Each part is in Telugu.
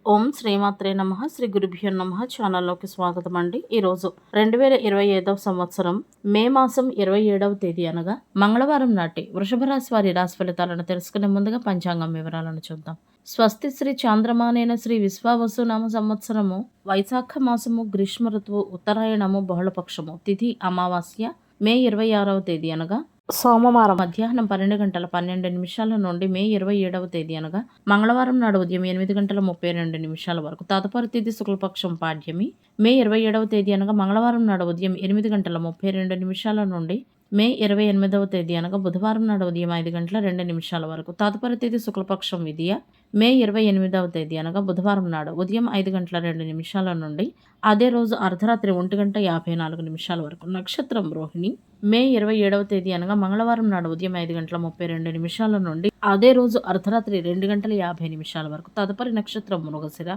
ఓం శ్రీమాత్రే నమః. శ్రీ గురుభ్యో నమః. ఛానల్లోకి స్వాగతం అండి. ఈరోజు 2025 సంవత్సరం మే మాసం 27వ తేదీ అనగా మంగళవారం నాటి వృషభ రాశి వారి రాశి ఫలితాలను తెలుసుకునే ముందుగా పంచాంగం వివరాలను చూద్దాం. స్వస్తి శ్రీ చాంద్రమానేన శ్రీ విశ్వావసు నామ సంవత్సరము వైశాఖ మాసము గ్రీష్మ ఋతువు ఉత్తరాయణము బహుళపక్షము తిథి అమావాస్య మే 26వ తేదీ అనగా సోమవారం మధ్యాహ్నం 12:12 నుండి మే 27వ తేదీ అనగా మంగళవారం నాడు ఉదయం 8:32 వరకు. తదుపరి తిథి శుక్లపక్షం పాడ్యమి మే 27వ తేదీ అనగా మంగళవారం నాడు ఉదయం 8:32 నుండి మే 28వ తేదీ అనగా బుధవారం నాడు ఉదయం 5:02 వరకు. తదుపరి తిథి శుక్లపక్షం విధియ మే 28వ తేదీ అనగా బుధవారం నాడు ఉదయం 5:02 నుండి అదే రోజు అర్ధరాత్రి 1:54 వరకు. నక్షత్రం రోహిణి మే 27వ తేదీ అనగా మంగళవారం నాడు ఉదయం 5:32 నుండి అదే రోజు అర్ధరాత్రి 2:50 వరకు. తదుపరి నక్షత్రం మృగశిర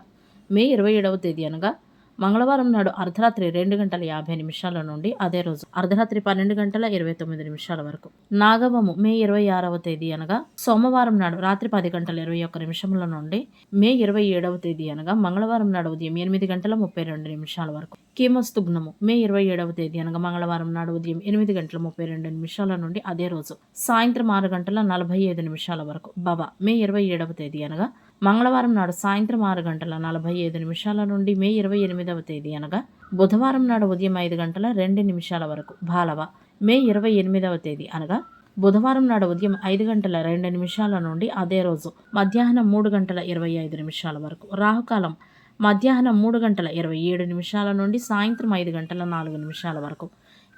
మే 27వ తేదీ అనగా మంగళవారం నాడు అర్ధరాత్రి 2:50 నుండి అదే రోజు అర్ధరాత్రి 12:29 వరకు. నాగవము మే 26వ తేదీ అనగా సోమవారం నాడు రాత్రి 10:21 నుండి మే 27వ తేదీ అనగా మంగళవారం నాడు ఉదయం 8:32 వరకు. కీమస్తుగ్నము మే 27వ తేదీ అనగా మంగళవారం నాడు ఉదయం 8:32 నుండి అదే రోజు సాయంత్రం 6:45 వరకు. భవ మే 27వ తేదీ అనగా మంగళవారం నాడు సాయంత్రం 6:45 నుండి మే 28వ తేదీ అనగా బుధవారం నాడు ఉదయం 5:02 వరకు. బాలవ మే 28వ తేదీ అనగా బుధవారం నాడు ఉదయం 5:02 నుండి అదే రోజు మధ్యాహ్నం 3:25 వరకు. రాహుకాలం మధ్యాహ్నం 3:27 నుండి సాయంత్రం 5:04 వరకు.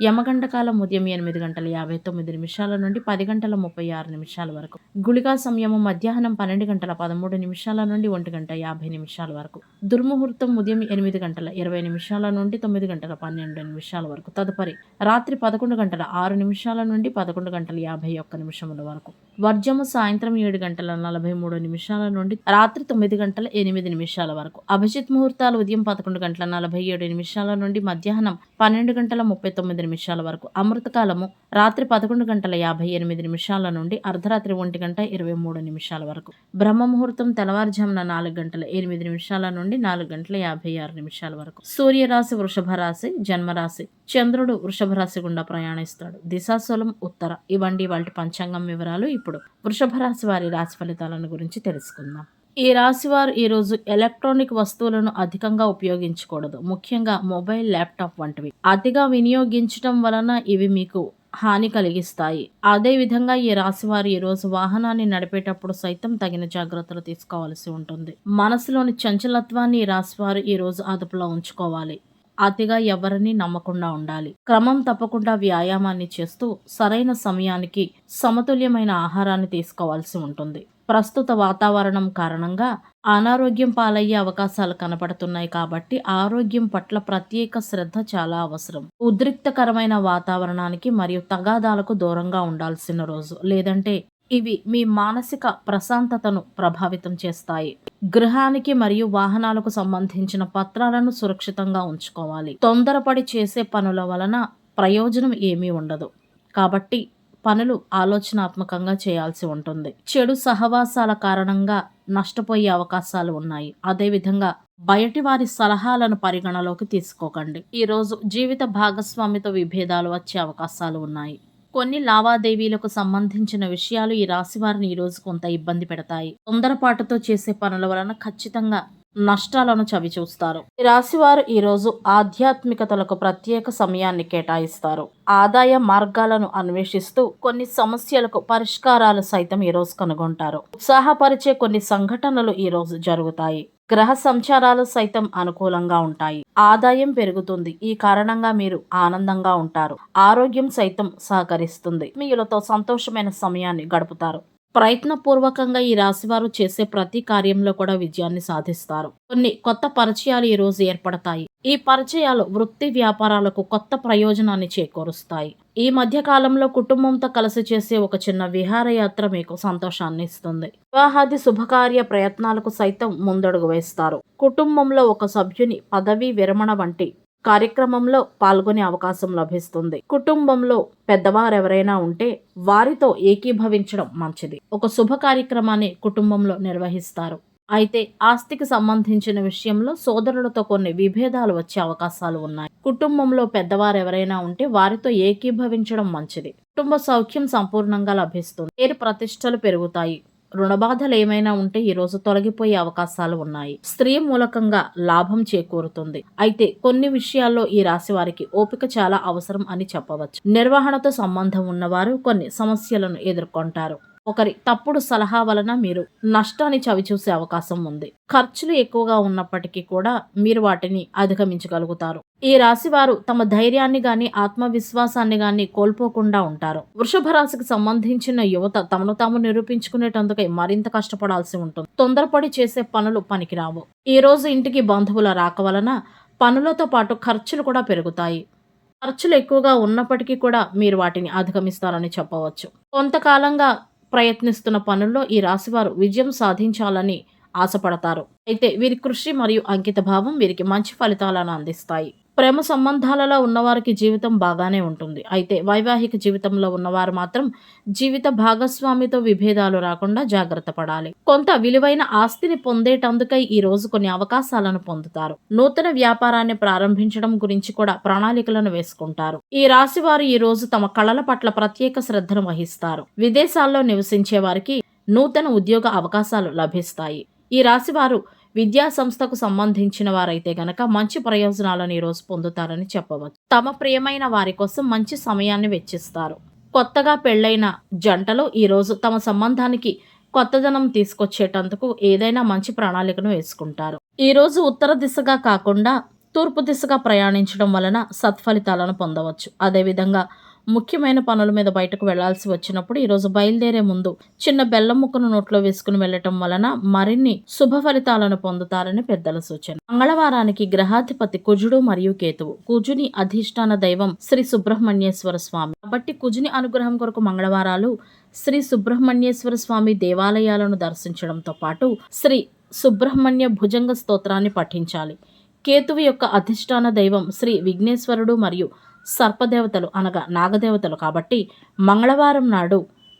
యమగంటకాలం ఉదయం 8:59 నుండి 10:36 వరకు. గుళికా సమయము మధ్యాహ్నం 12:13 నుండి 1:50 వరకు. దుర్ముహూర్తం ఉదయం 8:20 నుండి 9:12 వరకు. తదుపరి రాత్రి 11:06 నుండి 11:51 వరకు. వర్జము సాయంత్రం 7:43 నుండి రాత్రి 9:08 వరకు. అభిజిత్ ముహూర్తాలు ఉదయం 11:47 నుండి మధ్యాహ్నం 12:39 వరకు. అమృతకాలము రాత్రి 11:58 నుండి అర్ధరాత్రి 1:23 వరకు. బ్రహ్మ ముహూర్తం తెల్లవారుజామున 4:08 నుండి 4:56 వరకు. సూర్యరాశి వృషభ రాశి జన్మరాశి. చంద్రుడు వృషభ రాశి గుండా ప్రయాణిస్తాడు. దిశాశూలం ఉత్తర. ఇవండి వాటి పంచాంగం వివరాలు. ఇప్పుడు వృషభ రాశి వారి రాశి ఫలితాలను గురించి తెలుసుకుందాం. ఈ రాశివారు ఈరోజు ఎలక్ట్రానిక్ వస్తువులను అధికంగా ఉపయోగించకూడదు. ముఖ్యంగా మొబైల్, ల్యాప్టాప్ వంటివి అతిగా వినియోగించడం వలన ఇవి మీకు హాని కలిగిస్తాయి. అదేవిధంగా ఈ రాశివారు ఈరోజు వాహనాన్ని నడిపేటప్పుడు సైతం తగిన జాగ్రత్తలు తీసుకోవాల్సి ఉంటుంది. మనసులోని చంచలత్వాన్ని ఈ రాశివారు ఈరోజు అదుపులో ఉంచుకోవాలి. అతిగా ఎవరిని నమ్మకుండా ఉండాలి. క్రమం తప్పకుండా వ్యాయామాన్ని చేస్తూ సరైన సమయానికి సమతుల్యమైన ఆహారాన్ని తీసుకోవాల్సి ఉంటుంది. ప్రస్తుత వాతావరణం కారణంగా అనారోగ్యం పాలయ్యే అవకాశాలు కనపడుతున్నాయి కాబట్టి ఆరోగ్యం పట్ల ప్రత్యేక శ్రద్ధ చాలా అవసరం. ఉద్రిక్తకరమైన వాతావరణానికి మరియు తగాదాలకు దూరంగా ఉండాల్సిన రోజు. లేదంటే ఇవి మీ మానసిక ప్రశాంతతను ప్రభావితం చేస్తాయి. గృహానికి మరియు వాహనాలకు సంబంధించిన పత్రాలను సురక్షితంగా ఉంచుకోవాలి. తొందరపడి చేసే పనుల వలన ప్రయోజనం ఏమీ ఉండదు. కాబట్టి పనులు ఆలోచనాత్మకంగా చేయాల్సి ఉంటుంది. చెడు సహవాసాల కారణంగా నష్టపోయే అవకాశాలు ఉన్నాయి. అదేవిధంగా బయటి వారి సలహాలను పరిగణలోకి తీసుకోకండి. ఈరోజు జీవిత భాగస్వామితో విభేదాలు వచ్చే అవకాశాలు ఉన్నాయి. కొన్ని లావాదేవీలకు సంబంధించిన విషయాలు ఈ రాశి వారిని ఈరోజు కొంత ఇబ్బంది పెడతాయి. తొందరపాటుతో చేసే పనుల వలన ఖచ్చితంగా నష్టాలను చవిచూస్తారు. ఈ రాశివారు ఈరోజు ఆధ్యాత్మికతలకు ప్రత్యేక సమయాన్ని కేటాయిస్తారు. ఆదాయ మార్గాలను అన్వేషిస్తూ కొన్ని సమస్యలకు పరిష్కారాలు సైతం ఈరోజు కనుగొంటారు. ఉత్సాహపరిచే కొన్ని సంఘటనలు ఈరోజు జరుగుతాయి. గ్రహ సంచారాలు సైతం అనుకూలంగా ఉంటాయి. ఆదాయం పెరుగుతుంది. ఈ కారణంగా మీరు ఆనందంగా ఉంటారు. ఆరోగ్యం సైతం సహకరిస్తుంది. మీలతో సంతోషమైన సమయాన్ని గడుపుతారు. ప్రయత్నపూర్వకంగా ఈ రాశివారు చేసే ప్రతి కార్యంలో కూడా విజయాన్ని సాధిస్తారు. కొన్ని కొత్త పరిచయాలు ఈ రోజు ఏర్పడతాయి. ఈ పరిచయాలు వృత్తి వ్యాపారాలకు కొత్త ప్రయోజనాన్ని చేకూరుస్తాయి. ఈ మధ్య కాలంలో కుటుంబంతో కలిసి చేసే ఒక చిన్న విహారయాత్ర మీకు సంతోషాన్ని ఇస్తుంది. వివాహాది శుభకార్య ప్రయత్నాలకు సైతం ముందడుగు వేస్తారు. కుటుంబంలో ఒక సభ్యుని పదవీ విరమణ వంటి కార్యక్రమంలో పాల్గొనే అవకాశం లభిస్తుంది. కుటుంబంలో పెద్దవారెవరైనా ఉంటే వారితో ఏకీభవించడం మంచిది. ఒక శుభ కార్యక్రమాన్ని కుటుంబంలో నిర్వహిస్తారు. అయితే ఆస్తికి సంబంధించిన విషయంలో సోదరులతో కొన్ని విభేదాలు వచ్చే అవకాశాలు ఉన్నాయి. కుటుంబంలో పెద్దవారు ఎవరైనా ఉంటే వారితో ఏకీభవించడం మంచిది. కుటుంబ సౌఖ్యం సంపూర్ణంగా లభిస్తుంది. పేరు ప్రతిష్టలు పెరుగుతాయి. రుణబాధలు ఏమైనా ఉంటే ఈ రోజు తొలగిపోయే అవకాశాలు ఉన్నాయి. స్త్రీ మూలకంగా లాభం చేకూరుతుంది. అయితే కొన్ని విషయాల్లో ఈ రాశి వారికి ఓపిక చాలా అవసరం అని చెప్పవచ్చు. నిర్వహణతో సంబంధం ఉన్నవారు కొన్ని సమస్యలను ఎదుర్కొంటారు. ఒకరి తప్పుడు సలహా వలన మీరు నష్టాన్ని చవిచూసే అవకాశం ఉంది. ఖర్చులు ఎక్కువగా ఉన్నప్పటికీ కూడా మీరు వాటిని అధిగమించగలుగుతారు. ఈ రాశి వారు తమ ధైర్యాన్ని గాని ఆత్మవిశ్వాసాన్ని గాని కోల్పోకుండా ఉంటారు. వృషభ రాశికి సంబంధించిన యువత తమను తాము నిరూపించుకునేటందుకై మరింత కష్టపడాల్సి ఉంటుంది. తొందరపడి చేసే పనులు పనికిరావు. ఈ రోజు ఇంటికి బంధువుల రాక వలన పనులతో పాటు ఖర్చులు కూడా పెరుగుతాయి. ఖర్చులు ఎక్కువగా ఉన్నప్పటికీ కూడా మీరు వాటిని అధిగమిస్తారని చెప్పవచ్చు. కొంతకాలంగా ప్రయత్నిస్తున్న పనుల్లో ఈ రాశివారు విజయం సాధించాలని ఆశపడతారు. అయితే వీరి కృషి మరియు అంకిత భావం వీరికి మంచి ఫలితాలను అందిస్తాయి. ప్రేమ సంబంధాలలో ఉన్నవారికి జీవితం బాగానే ఉంటుంది. అయితే వైవాహిక జీవితంలో ఉన్నవారు మాత్రం జీవిత భాగస్వామితో విభేదాలు రాకుండా జాగ్రత్త పడాలి. కొంత విలువైన ఆస్తిని పొందేటందుకై ఈ రోజు కొన్ని అవకాశాలను పొందుతారు. నూతన వ్యాపారాన్ని ప్రారంభించడం గురించి కూడా ప్రణాళికలను వేసుకుంటారు. ఈ రాశి వారు ఈ రోజు తమ కళల పట్ల ప్రత్యేక శ్రద్ధను వహిస్తారు. విదేశాల్లో నివసించే వారికి నూతన ఉద్యోగ అవకాశాలు లభిస్తాయి. ఈ రాశి వారు విద్యా సంస్థకు సంబంధించిన వారైతే గనక మంచి ప్రయోజనాలను ఈరోజు పొందుతారని చెప్పవచ్చు. తమ ప్రియమైన వారి కోసం మంచి సమయాన్ని వెచ్చిస్తారు. కొత్తగా పెళ్లైన జంటలు ఈరోజు తమ సంబంధానికి కొత్తదనం తీసుకొచ్చేటందుకు ఏదైనా మంచి ప్రణాళికను వేసుకుంటారు. ఈరోజు ఉత్తర దిశగా కాకుండా తూర్పు దిశగా ప్రయాణించడం వలన సత్ఫలితాలను పొందవచ్చు. అదేవిధంగా ముఖ్యమైన పనుల మీద బయటకు వెళ్లాల్సి వచ్చినప్పుడు ఈరోజు బయలుదేరే ముందు చిన్న బెల్లం ముక్కను నోట్లో వేసుకుని వెళ్లటం వలన మరిన్ని శుభ ఫలితాలను పొందుతారని పెద్దల సూచన. మంగళవారానికి గ్రహాధిపతి కుజుడు మరియు కేతువు. కుజుని అధిష్టాన దైవం శ్రీ సుబ్రహ్మణ్యేశ్వర స్వామి కాబట్టి కుజుని అనుగ్రహం కొరకు మంగళవారాలు శ్రీ సుబ్రహ్మణ్యేశ్వర స్వామి దేవాలయాలను దర్శించడంతో పాటు శ్రీ సుబ్రహ్మణ్య భుజంగ స్తోత్రాన్ని పఠించాలి. కేతువు యొక్క అధిష్టాన దైవం శ్రీ విఘ్నేశ్వరుడు మరియు సర్పదేవతలు అనగా నాగదేవతలు కాబట్టి మంగళవారం నాడు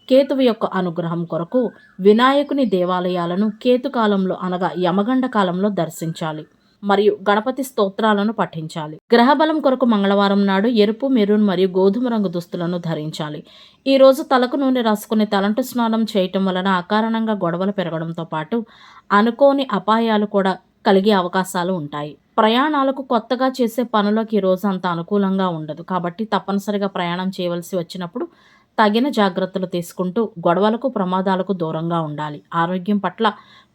కేతువు యొక్క అనుగ్రహం కొరకు వినాయకుని దేవాలయాలను కేతుకాలంలో అనగా యమగండ కాలంలో దర్శించాలి మరియు గణపతి స్తోత్రాలను పఠించాలి. గ్రహబలం కొరకు మంగళవారం నాడు ఎరుపు, మెరూన్ మరియు గోధుమ రంగు దుస్తులను ధరించాలి. ఈ రోజు తలకు నూనె రాసుకుని తలంటు స్నానం చేయటం వలన అకారణంగా గొడవలు పెరగడంతో పాటు అనుకోని అపాయాలు కూడా కలిగే అవకాశాలు ఉంటాయి. ప్రయాణాలకు కొత్తగా చేసే పనులకు ఈ రోజు అంత అనుకూలంగా ఉండదు కాబట్టి తప్పనిసరిగా ప్రయాణం చేయవలసి వచ్చినప్పుడు తగిన జాగ్రత్తలు తీసుకుంటూ గొడవలకు ప్రమాదాలకు దూరంగా ఉండాలి. ఆరోగ్యం పట్ల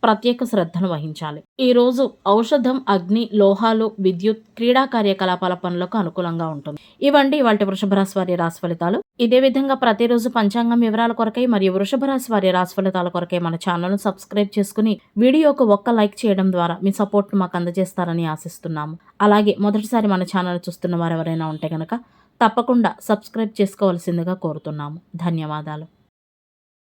ప్రత్యేక శ్రద్ధను వహించాలి. ఈ రోజు ఔషధం, అగ్ని, లోహాలు, విద్యుత్, క్రీడా కార్యకలాపాల పనులకు అనుకూలంగా ఉంటుంది. ఇవండి ఇవాల్టి వృషభ రాశి వారి రాశి ఫలితాలు. ఇదే విధంగా ప్రతిరోజు పంచాంగం వివరాల కొరకై మరియు వృషభ రాశి వారి రాశి ఫలితాల కొరకై మన ఛానల్ను సబ్స్క్రైబ్ చేసుకుని వీడియోకు ఒక్క లైక్ చేయడం ద్వారా మీ సపోర్ట్ మాకు అందజేస్తారని ఆశిస్తున్నాము. అలాగే మొదటిసారి మన ఛానల్ చూస్తున్న వారు ఎవరైనా ఉంటే కనుక తప్పకుండా సబ్స్క్రైబ్ చేసుకోవాల్సిందిగా కోరుతున్నాము. ధన్యవాదాలు.